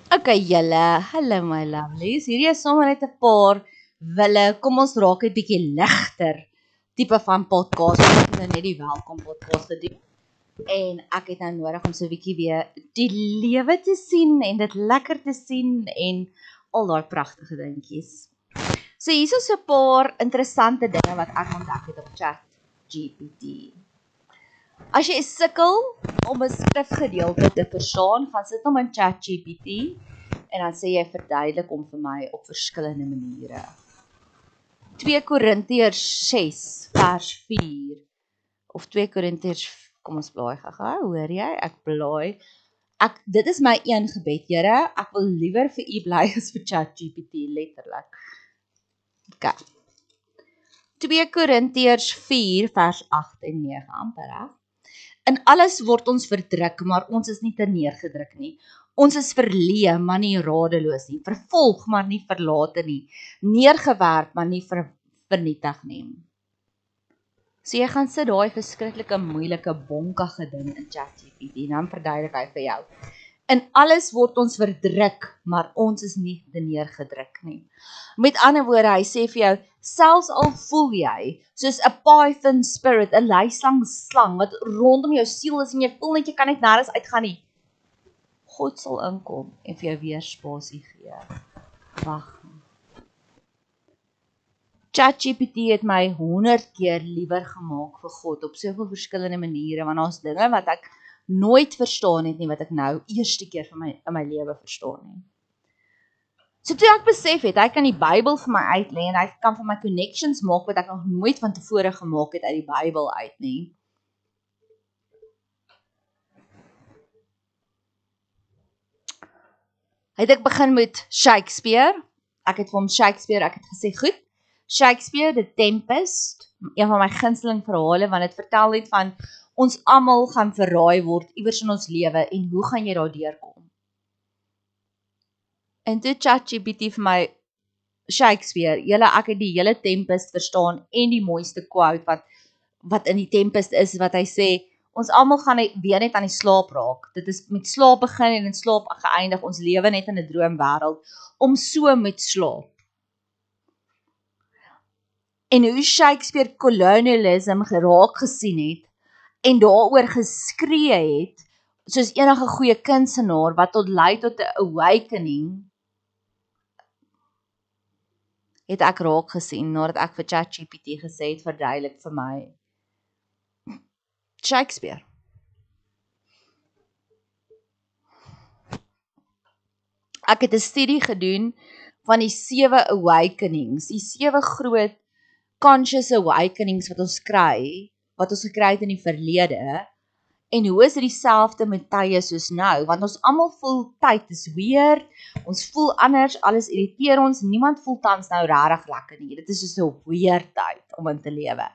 Okay julle, hallo my lovelies. Hierdie is sommer net 'n paar wille, kom ons raak 'n bietjie ligter tipe van podcast. Ons het nou net die welkom podcast gedoen. En ek het nou nodig om so 'n bietjie weer die lewe te sien en dit lekker te sien en al daai pragtige dingetjies. So hier is so 'n paar interessante dinge wat ek ontdek het op ChatGPT. As jy sukkel om 'n skrifgedeelte te verstaan, gaan sit hom in ChatGPT en dan sê jy verduidelik hom vir my op verskillende maniere. 2 Korintiërs 6 vers 4 of 2 Korintiërs, kom ons blaai gou, hoor jy? Ek blaai. Dit is my een gebed, Here, ek wil liewer vir U bly as vir ChatGPT letterlik. Okay. 2 Korintiërs 4 vers 8 en 9 amper reg. In alles word ons verdruk, maar ons is nie neergedruk nie. Ons is verleë, maar nie radeloos nie. Vervolg, maar nie verlate nie. Neergewerp, maar nie vernietig nie. So jy gaan sit daai verskriklike moeilike bonkige ding in ChatGPT en dan verduidelik hy vir jou. In alles word ons verdruk, maar ons is nie neergedruk nie. Met ander woorde, hy sê vir jou, selfs al voel jy soos 'n python spirit, 'n luislang wat rondom jou siel is en jy voel net jy kan net nêrens uitgaan nie. God sal inkom en vir jou weer spasie gee. Wag. ChatGPT het my 100 keer liewer gemaak vir God op soveel verskillende maniere, want daar's dinge wat ek nooit verstaan het nie, wat ek nou eerste keer in my lewe verstaan het. So toe ek besef het, hy kan die Bybel vir my uitlê en hy kan vir my connections maak wat ek nog nooit van tevore gemaak het uit die Bybel uit nie. Het ek begin met Shakespeare. Ek het vir hom Shakespeare, ek het gesê, goed, Shakespeare, The Tempest, een van my gunsteling verhale, want dit vertel net van ons almal gaan verraai word iewers in ons lewe en hoe gaan jy daardeur kom? En toe ChatGPT vir my Shakespeare, ek het die hele Tempest verstaan en die mooiste quote wat in die Tempest is, wat hy sê, ons almal gaan weer net aan die slaap raak. Dit is met slaap begin en in slaap geëindig. Ons lewe net in 'n droomwêreld om so met slaap. En hoe Shakespeare kolonialisme geraak gesien het en daaroor geskree het, soos enige goeie kunstenaar wat lei tot 'n awakening, het ek raak gesien nadat ek vir ChatGPT gesê het, verduidelik vir my Shakespeare. Ek het 'n studie gedoen van die 7 awakenings, die 7 groot conscious awakenings wat ons gekry het in die verlede, en hoe is dit dieselfde met tye soos nou, want ons almal voel tyd is weird, ons voel anders, alles irriteer ons, niemand voel tans nou regtig lekker nie, dit is so 'n weird tyd om in te lewe.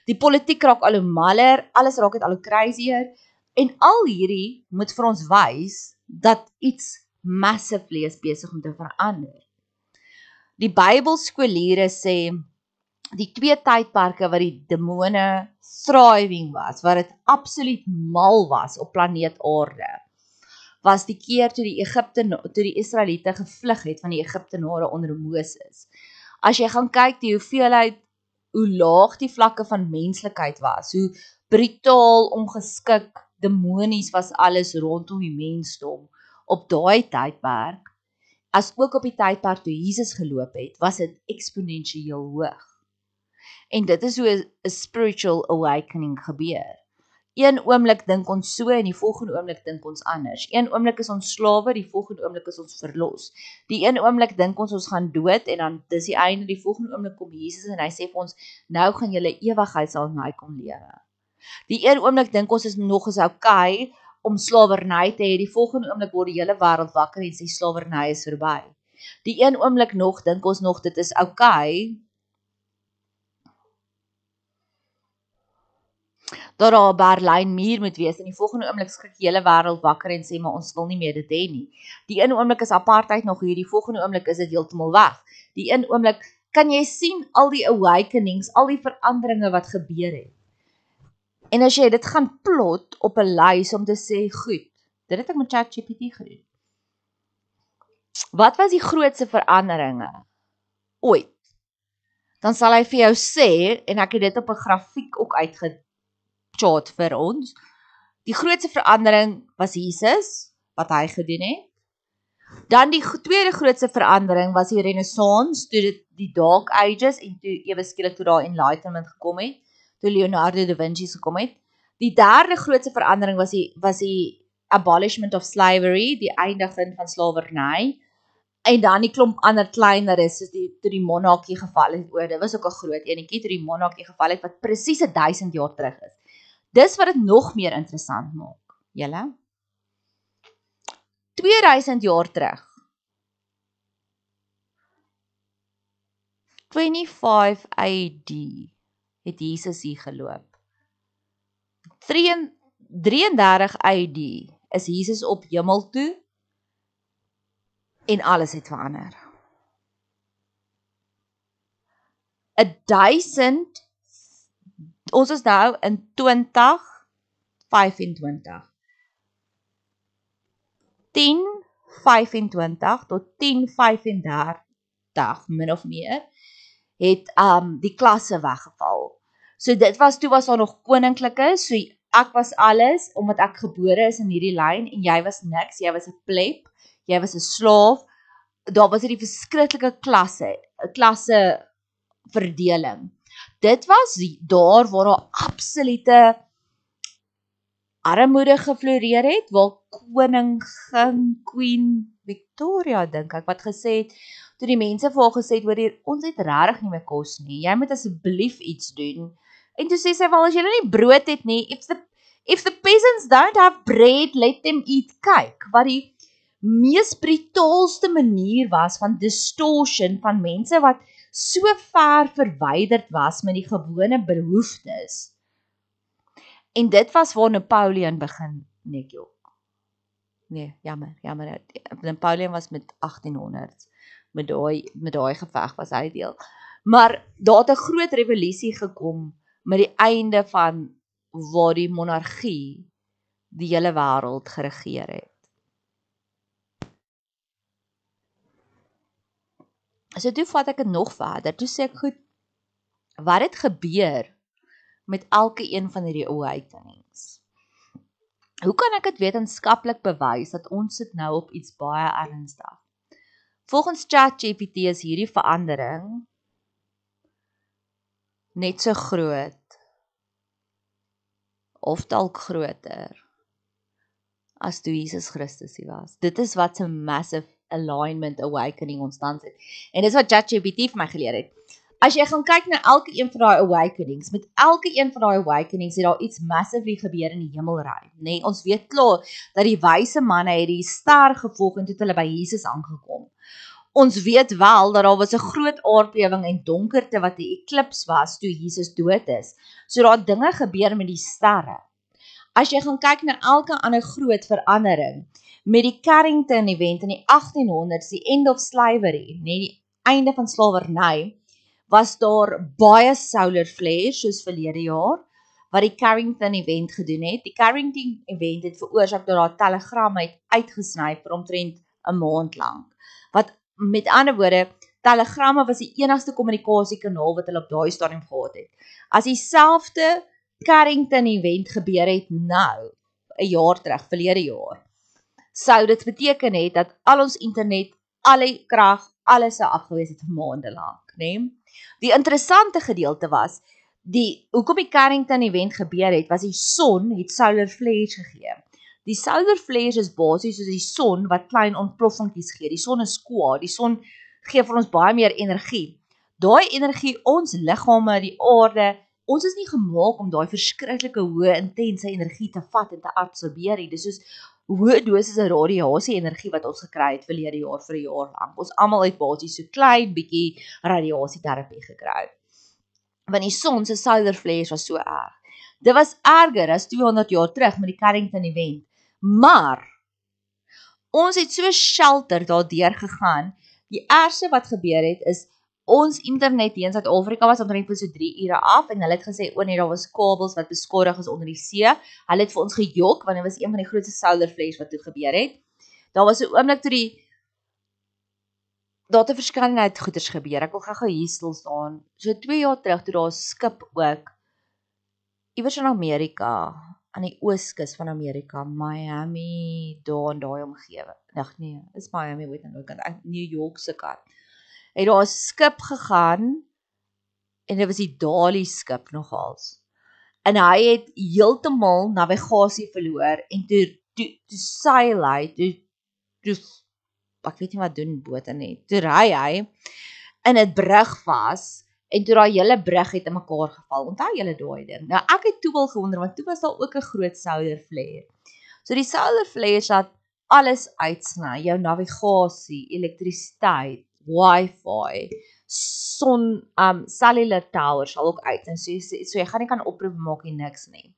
Die politiek raak al hoe maller, alles raak net al hoe crazier, en al hierdie moet vir ons wys dat iets massively is besig om te verander. Die Bybelskooliere sê, die 2 tydperke wat die demone thriving was, wat dit absoluut mal was op planeet Aarde, was die keer toe die Israeliete gevlug het van die Egiptenare onder Moses. As jy gaan kyk die hoeveelheid, hoe laag die vlakke van menslikheid was, hoe brutaal, ongeskik, demonies was alles rondom die mensdom op daai tydperk, as ook op die tydperk toe Jesus geloop het, was dit eksponensieel hoog. En dit is hoe 'n spiritual awakening gebeur. Een oomblik dink ons so en die volgende oomblik dink ons anders. Een oomblik is ons slawe, die volgende oomblik is ons verlos. Die een oomblik dink ons gaan dood en dan dis die einde, die volgende oomblik kom Jesus en hy sê vir ons, nou gaan julle ewigheid saam met my kom lewe. Die een oomblik dink ons is nog okay om slawerny te hê, die volgende oomblik word die hele wêreld wakker en sê slawerny is verby. Die een oomblik nog dink ons nog dit is okay dat daar 'n Berlynmuur moet wees en die volgende oomblik skrik die hele wêreld wakker en sê maar ons wil nie meer dit hê nie. Die een oomblik is apartheid nog hier, die volgende oomblik is dit heeltemal weg. Die een oomblik kan jy sien al die awakenings, al die veranderinge wat gebeur het. En as jy dit gaan plot op 'n lys om te sê, goed, dit het ek met ChatGPT gedoen. Wat was die grootste veranderinge ooit? Dan sal hy vir jou sê, en ek het dit op 'n grafiek ook uitgechart vir ons, die grootste verandering was Jesus, wat hy gedoen het. Dan die tweede grootste verandering was die Renaissance, toe dit die Dark Ages en toe ewe skielik toe daar Enlightenment gekom het, toe Leonardo da Vinci gekom het. Die derde grootste verandering was die abolishment of slavery, die eindiging van slawerny. En dan die klomp ander kleiner is, soos toe die monargie geval het, dit was ook 'n groot enetjie, toe die monargie geval het, wat presies 1000 jaar terug is. Dis wat dit nog meer interessant maak, julle. 2000 jaar terug, 25 AD, het Jesus hier geloop. 33 AD is Jesus op hemel toe, en alles het verander. 1000, ons is nou in 2025. 10:25 tot 10:35 min of meer het die klasse weggeval. So dit was toe was daar nog koninklikes, so ek was alles omdat ek gebore is in hierdie lyn en jy was niks, jy was 'n pleb, jy was 'n slaaf. Daar was hierdie verskriklike klasse verdeling. Dit was daar waar daar absolute armoede gefloreer het, waar koningin Queen Victoria dink ek wat gesê het, toe die mense vir haar gesê het, hoor hier, ons het regtig nie meer kos nie, jy moet asseblief iets doen. En toe sê sy wel, as julle nie brood het nie, if the peasants don't have bread, let them eat. Kyk, wat die mees brutaalste manier was van distortion van mense wat so ver verwyderd was met die gewone behoeftes. En dit was waar Napoleon begin, jammer, Napoleon was met 1800, met daai geveg was hy deel. Maar daar het 'n groot revolusie gekom met die einde van waar die monargie die hele wêreld geregeer het. So toe vat ek dit nog verder, toe sê ek goed, wat het gebeur met elke een van hierdie awakenings? Hoe kan ek dit wetenskaplik bewys dat ons sit nou op iets baie ernstig? Volgens ChatGPT is hierdie verandering net so groot of dalk groter as toe Jesus Christus hier was. Dit is wat 'n massive alignment awakening ontstaan het. En dis wat ChatGPT vir my geleer het. As jy gaan kyk na elke een van daai awakenings, met elke een van daai awakenings het daar iets massively gebeur in die hemelruim, nê? Ons weet klaar dat die wyse manne het die ster gevolg en toe het hulle by Jesus aangekom. Ons weet wel dat daar was 'n groot aardbewing en donkerte wat 'n eklips was toe Jesus dood is. So daar het dinge gebeur met die sterre. As jy gaan kyk na elke ander groot verandering, met die Carrington event in die 1800s, die end of slavery, die einde van slawerny, was daar baie solar flares soos verlede jaar, wat die Carrington event gedoen het. Die Carrington event het veroorsaak dat daar telegramme het uitgesny vir omtrent 'n maand lank. Wat met ander woorde, telegramme was die enigste kommunikasiekanaal wat hulle op daai stadium gehad het. As dieselfde Carrington event gebeur het nou, 'n jaar terug, verlede jaar, sou dit beteken het dat al ons internet, alle krag, alles sou afgewees het vir maande lank, né? Die interessante gedeelte was, hoekom die Carrington event gebeur het, was die son het solar flares gegee. Die solar flares is basies soos die son wat klein ontploffingkies gee. Die son is kwaad, die son gee vir ons baie meer energie. Daai energie, ons liggame, die aarde, ons is nie gemaak om daai verskriklike hoë intense energie te vat en te absorbeer nie. Dis soos hoë dosisse radiasie energie wat ons gekry het verlede jaar vir 'n jaar lank. Ons almal het basies so klein bietjie radiasieterapie gekry. Want die son se solar flares was so erg. Dit was erger as 200 jaar terug met die Carrington event. Maar ons het so shelter daardeur gegaan. Die ergste wat gebeur het is ons internet hier in Suid-Afrika was omtrent vir so 3 ure af en hulle het gesê nee, daar was kabels wat beskadig is onder die see. Hulle het vir ons gejok want dit was een van die grootste solar flares wat toe gebeur het. Daar was 'n oomblik toe daar het 'n verskeidenheid goeders gebeur. Ek wil gou hier stil staan. So 2 jaar terug toe daar 'n skip ook iewers in Amerika, aan die ooskus van Amerika, Miami, daar in daai omgewing. Ag nee, is Miami weet aan die kant, New York se kant. Het daar 'n skip gegaan en dit was die Dali skip nogals. En hy het heeltemal navigasie verloor en toe seil hy, toe ek weet nie wat doen bote nie. Toe ry hy in 'n brug vas en toe daai hele brug het in mekaar geval. Onthou julle daai ding? Nou ek het toe wel gewonder want toe was daar ook 'n groot solar flare. So die solar flare laat alles uitsny, jou navigasie, elektrisiteit, wifi, cellular towers sal ook uit. En so jy gaan nie kan oproep maak nie, niks nie.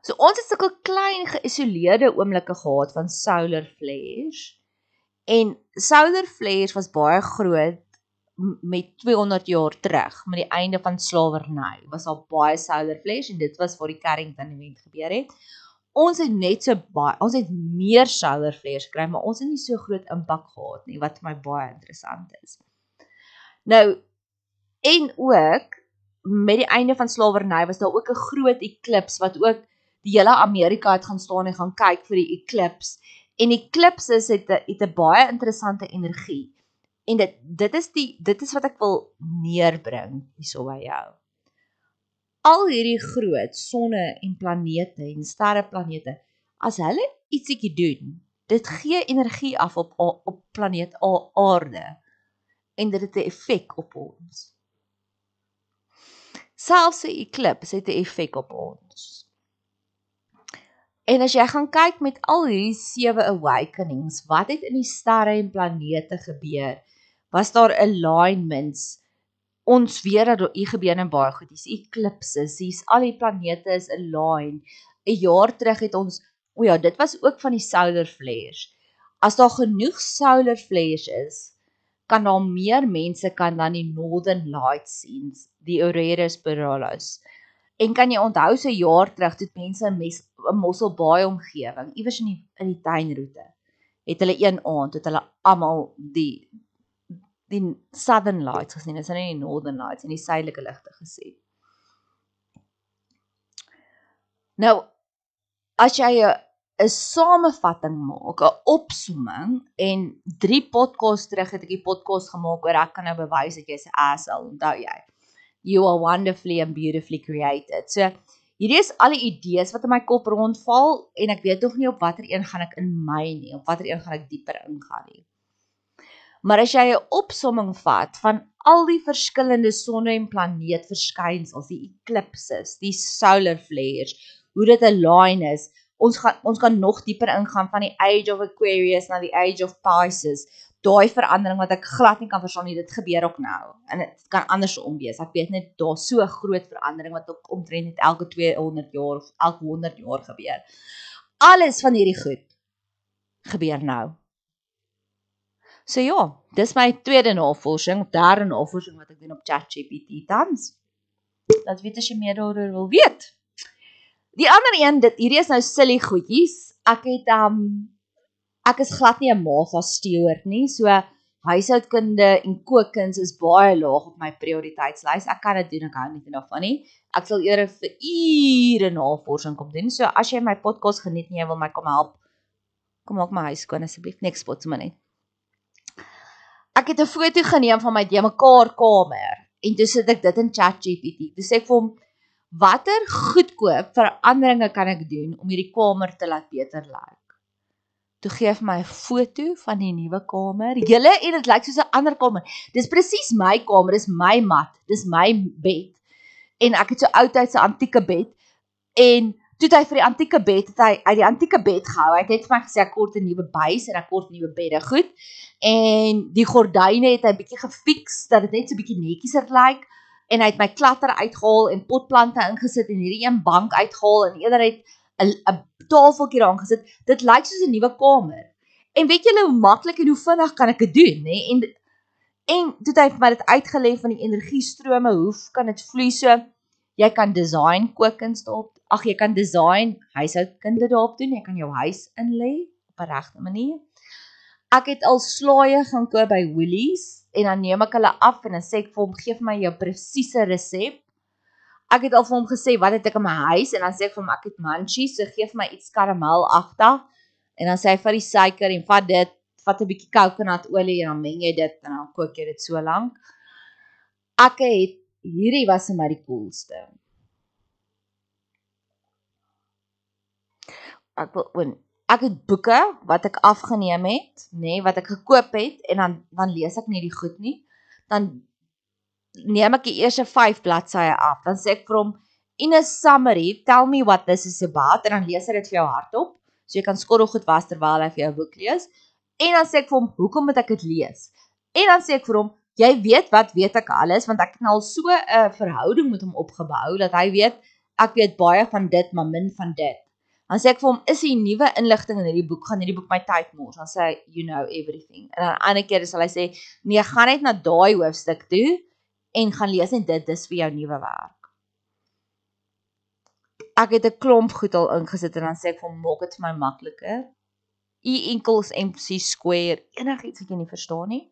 So ons het sulke klein geïsoleerde oomblikke gehad van solar flares. En solar flares was baie groot met 200 jaar terug, met die einde van slawerny. Was daar baie solar flares en dit was waar die Carrington event gebeur het. Ons het net so baie, ons het meer solar flares gekry, maar ons het nie so groot impak gehad nie, wat vir my baie interessant is. Nou, en ook, met die einde van slawerny was daar ook 'n groot eklips, wat ook die hele Amerika het gaan staan en gaan kyk vir die eklips. En eklipses het 'n baie interessante energie. En dit is wat ek wil neerbring hierso by jou. Al hierdie groot sonne en planete en sterreplanete, as hulle ietsiekie doen, dit gee energie af op planeet Aarde en dit het 'n effek op ons. Selfs 'n eklips het 'n effek op ons. En as jy gaan kyk met al hierdie 7 awakenings, wat het in die sterre en planete gebeur? Was daar alignments? Ons weet dat hier gebeur in baie goed, hier's eklipses, hier's al die planete is align. 'n jaar terug het ons, dit was ook van die solar flares. As daar genoeg solar flares is, kan daar meer mense kan dan die Northern Lights sien, die Aurora Borealis. En kan jy onthou so 'n jaar terug toe mense in Mossel Bay omgewing, iewers in die tuinroete, het hulle een aand, het hulle almal die Southern Lights gesien, dis nie die Northern Lights en die suidelike ligte gesien. Nou, as jy 'n samevatting maak, 'n opsomming, en 3 podcasts terug het ek die podcast gemaak oor ek kan nou bewys dat jy's 'n asshole, onthou jy? You are wonderfully and beautifully created. So, hierdie is al die idees wat in my kop rondval, en ek weet nog nie op watter een gaan ek in my nie, op watter een gaan ek dieper ingaan nie. Maar as jy 'n opsomming vat van al die verskillende sonne en planeet verskynsels, die eklipses, die solar flares, hoe dit align is, ons gaan nog dieper ingaan van die Age of Aquarius na die Age of Pisces, daai verandering wat ek glad nie kan verstaan nie, dit gebeur ook nou, en dit kan andersom wees, ek weet net, daar so 'n groot verandering wat ook omtrent net elke 200 jaar of elke 100 jaar gebeur. Alles van hierdie goed gebeur nou. So ja, dis my tweede navorsing, of derde navorsing wat ek doen op ChatGPT tans. Laat weet as jy meer daaroor wil weet. Die ander een, hierdie is nou silly goedjies. Ek is glad nie 'n Martha Stewart nie, so huishoudkunde en kookkuns is baie laag op my prioriteitslys. Ek kan dit doen, ek hou nie daarvan nie. Ek sal eerder vir ure navorsing kom doen. So as jy my podcast geniet en jy wil my kom help, kom maak my huis skoon asseblief, niks spot sommer net. Ek het 'n foto geneem van my de-mekaar kamer en toe sit ek dit in ChatGPT. Toe sê ek vir hom, watter goedkoop veranderinge kan ek doen om hierdie kamer te laat beter lyk? Toe gee hy vir my 'n foto van die nuwe kamer. En dit lyk soos 'n ander kamer. Dis presies my kamer, dis my mat, dis my bed. En ek het so oudtydse antieke bed. En toe het hy vir die antieke bed, het hy uit die antieke bed gehou. Hy het net vir my gesê ek kort 'n nuwe buis en ek kort nuwe bedde, goed. En die gordyne het hy bietjie gefiks dat dit net so bietjie netjieser lyk. En hy het my klatter uitgehaal en potplante ingesit en hierdie een bank uitgehaal en eerder het 'n tafeltjie daar aangesit. Dit lyk soos 'n nuwe kamer. En weet julle hoe maklik en hoe vinnig kan ek dit doen, nê? En toe het hy vir my dit uitgelê van die energiestrome, hoe kan dit vloei so? Jy kan design kookkuns daarop. Jy kan design huishoudkunde daarop doen. Jy kan jou huis inlê op 'n regte manier. Ek het al slaaie gaan koop by Woolies en dan neem ek hulle af en dan sê ek vir hom, gee vir my jou presiese resep. Ek het al vir hom gesê, wat het ek in my huis? En dan sê ek vir hom, ek het munchies, so gee vir my iets karamelagtig. En dan sê hy, vat die suiker en vat dit, vat 'n bietjie kokonaolie en dan meng jy dit en dan kook jy dit so lank. Hierdie was vir my die coolste. Ek het boeke wat ek afgeneem het, wat ek gekoop het en dan lees ek nie die goed nie. Dan neem ek die eerste 5 bladsye af. Dan sê ek vir hom, in a summary, tell me what this is about en dan lees hy dit vir jou hardop. So jy kan skottelgoed was terwyl hy vir jou boek lees. En dan sê ek vir hom, hoekom moet ek dit lees? En dan sê ek vir hom, jy weet wat weet ek alles, want ek het al so 'n verhouding met hom opgebou, dat hy weet, ek weet baie van dit, maar min van dit. Dan sê ek vir hom, is die nuwe inligting in hierdie boek, gaan hierdie boek my tyd mors? Dan sê hy, you know everything. En dan 'n ander keer sal hy sê, nee, gaan net na daai hoofstuk toe, en gaan lees net dit, dis vir jou nuwe werk. Ek het 'n klomp goed al ingesit, en dan sê ek vir hom, maak dit vir my makliker. E equals MC square, enigiets wat jy nie verstaan nie.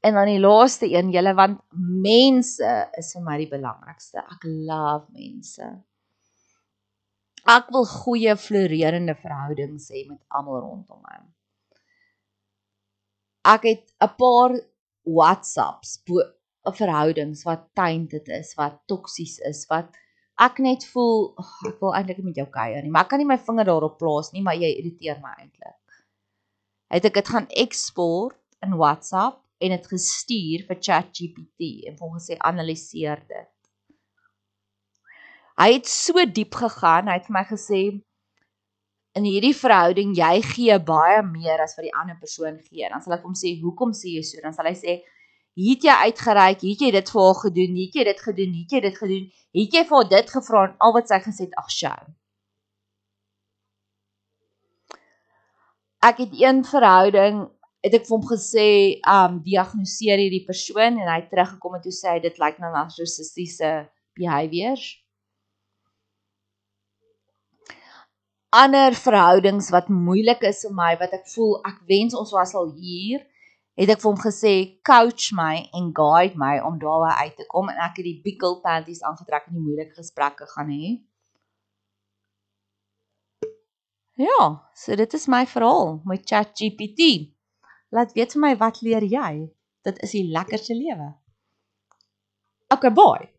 En dan die laaste een, julle, want mense is vir my die belangrikste. Ek love mense. Ek wil goeie floreerende verhoudings hê met almal rondom my. Ek het 'n paar WhatsApps, verhoudings wat tainted is, wat toksies is, wat ek net voel, ek wil eintlik met jou kuier nie, maar ek kan nie my vinger daarop plaas nie, maar jy irriteer my eintlik. Het ek dit gaan export in WhatsApp en dit gestuur vir ChatGPT en vir hom gesê, analiseer dit. Hy het so diep gegaan, hy het vir my gesê, in hierdie verhouding, jy gee baie meer as wat die ander persoon gee. Dan sal ek hom sê, hoekom sê jy so? Dan sal hy sê, hier het jy uitgereik, hier het jy dit vir haar gedoen, hier het jy dit gedoen, hier het jy dit gedoen, hier het jy vir haar dit gevra, en al wat sy gesê het, ag sjou. Ek het een verhouding, het ek vir hom gesê, diagnoseer hierdie persoon, en hy het teruggekom en toe sê hy, dit lyk na narcissistiese behaviors. Ander verhoudings wat moeilik is vir my, wat ek voel, ek wens ons was al hier, het ek vir hom gesê, coach my en guide my om daarby uit te kom, en ek het die Bickle panties aangetrek en die moeilike gesprekke gaan hê. Ja, so dit is my verhaal met ChatGPT. Laat weet vir my, wat leer jy? Dit is die lekkerste lewe. Okay, bye.